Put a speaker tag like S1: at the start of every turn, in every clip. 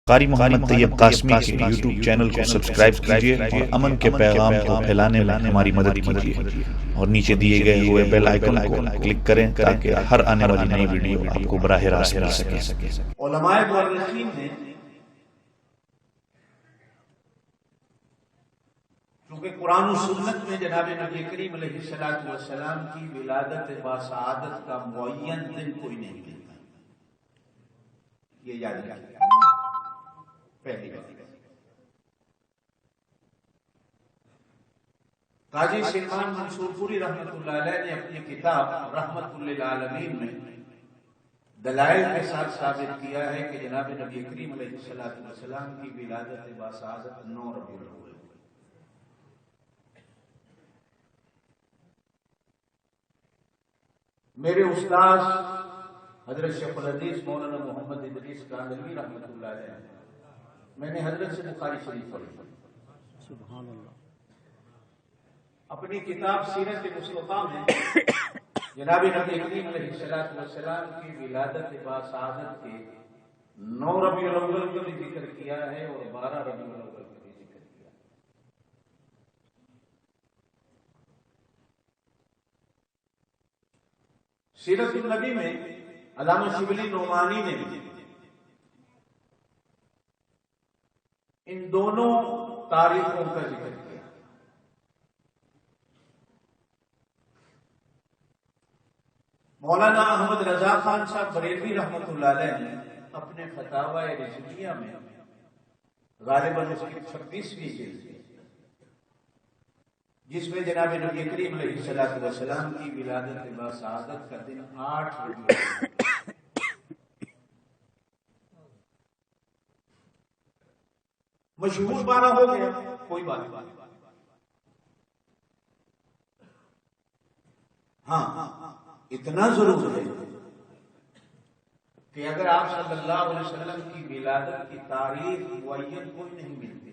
S1: قاری محمد طیب قاسمی کے YouTube channel کو سبسکرائب کیجیے اور امن کے پیغام کو پھیلانے میں ہماری مدد کیجیے اور نیچے دیے گئے ہوئے بیل آئیکن کو کلک کریں تاکہ ہر آنے والی نئی ویڈیو آپ کو براہ راست مل سکے۔
S2: علماء مورخین نے کیونکہ قرآن و سنت میں جناب نبی کریم علیہ السلام کی ولادت باسعادت کا معین دن کوئی نہیں ملتا، یہ یاد رکھیے پہلی بات۔ قاضی سلمان منصور پوری رحمۃ اللہ علیہ نے اپنی کتاب رحمت للعالمین میں دلائل کے ساتھ ثابت کیا ہے کہ جناب نبی کریم علیہ السلام کی ولادت باسعادت 9 ربیع الاول۔ میرے استاد حضرت شیخ الحدیث مولانا محمد ادریس کاندھلوی رحمۃ اللہ علیہ، میں نے حضرت سے بخاری شریف پڑھی،
S3: سبحان اللہ۔
S2: اپنی کتاب سیرت مصطفیٰ میں جناب نبی کریم علیہ السلام کی ولادت باسعادت کے 9 ربیع الاول کا بھی ذکر کیا ہے اور 12 ربیع الاول کا بھی ذکر کیا ہے۔ سیرت النبی میں علامہ شبلی نعمانی نے بھی ان دونوں تاریخوں کا ذکر کیا۔ مولانا احمد رضا خان صاحب بریلوی رحمۃ اللہ علیہ نے اپنے فتاوی رضویہ میں غالباً اس کی 26ویں جلد جس میں جناب نبی کریم علیہ السلام کی ولادت باسعادت کا دن 8 ربیع مشہور 12 ہو گیا، کوئی بات نہیں۔ ہاں اتنا ضرور ہے کہ اگر آپ صلی اللہ علیہ وسلم کی ولادت کی تاریخ معین کوئی نہیں ملتی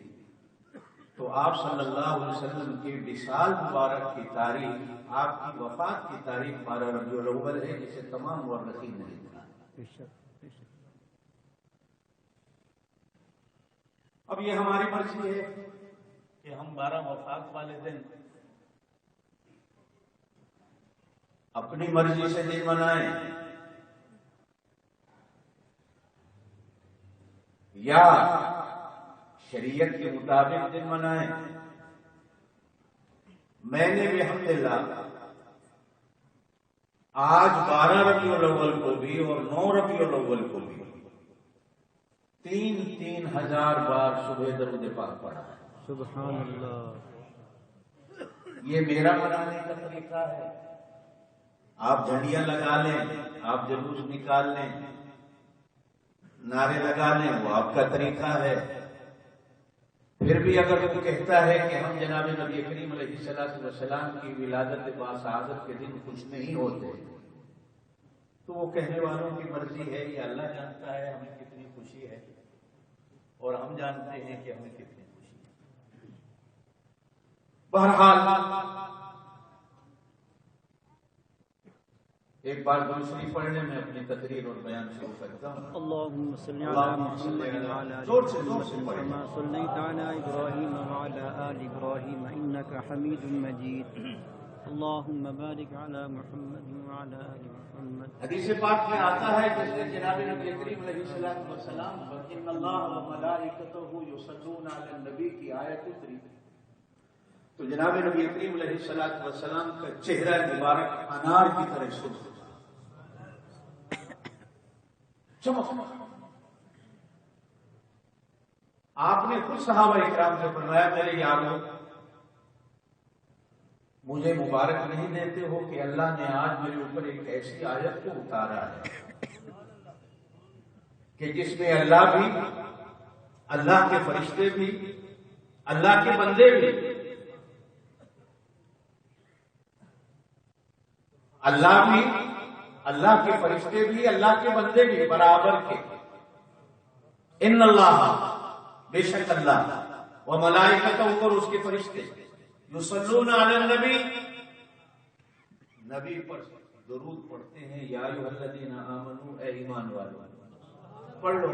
S2: تو آپ صلی اللہ علیہ وسلم کے وصال مبارک کی تاریخ، آپ کی وفات کی تاریخ 12 ربیع الاول ہے، جسے تمام مورخین نے لکھا۔ اب یہ ہماری مرضی ہے کہ ہم 12 وفات والے دن اپنی مرضی سے دن منائیں یا شریعت کے مطابق دن منائیں۔ میں نے بحمداللہ آج 12 ربیع الاول کو بھی اور 9 ربیع الاول کو بھی 3,000 بار صبح درود پاک پڑھا ہے۔
S3: سبحان اللہ۔
S2: یہ میرا منانے کا طریقہ ہے۔ آپ جھنڈیاں لگا لیں، آپ جلوس نکال لیں، نعرے لگا لیں، وہ آپ کا طریقہ ہے۔ پھر بھی اگر وہ کہتا ہے کہ ہم جناب نبی کریم علیہ السلام کی ولادت باسعادت کے دن خوش نہیں ہوتے تو وہ کہنے والوں کی مرضی ہے، یہ اللہ جانتا ہے ہمیں کتنی خوشی ہے اور ہم جانتے ہیں کہ ہمیں کتنی خوشی ہے۔ بہرحال ایک بار دوسری پڑھنے میں اپنی تقریر اور بیان شروع کرتا ہوں۔
S3: اللهم صل على محمد وعلى آل محمد كما صليت على إبراهيم وعلى آل إبراهيم إنك حميد مجيد اللهم بارك على محمد وعلى آل محمد۔
S2: حدیث پاک میں آتا ہے جس نے جناب نبی کریم علیہ السلام ان اللہ وملائکتہ یصلون علی النبی کی آیت اتری تو جناب نبی کریم علیہ السلام کا چہرہ مبارک انار کی طرح سرخ چمک۔ آپ نے خود صحابہ اکرام سے فرمایا، میرے یارو مجھے مبارک نہیں دیتے ہو کہ اللہ نے آج میرے اوپر ایک ایسی آیت کو اتارا ہے کہ جس میں اللہ بھی، اللہ کے فرشتے بھی، اللہ کے بندے بھی، اللہ بھی، اللہ کے فرشتے بھی، اللہ کے بندے بھی برابر کے۔ ان اللہ، بے شک اللہ، و ملائکتہ، اوپر اس کے فرشتے، یصلون علی النبی، نبی پر درود پڑھتے ہیں۔ یا ایھا الذین آمنوا، اے ایمان والو، پڑھ لو۔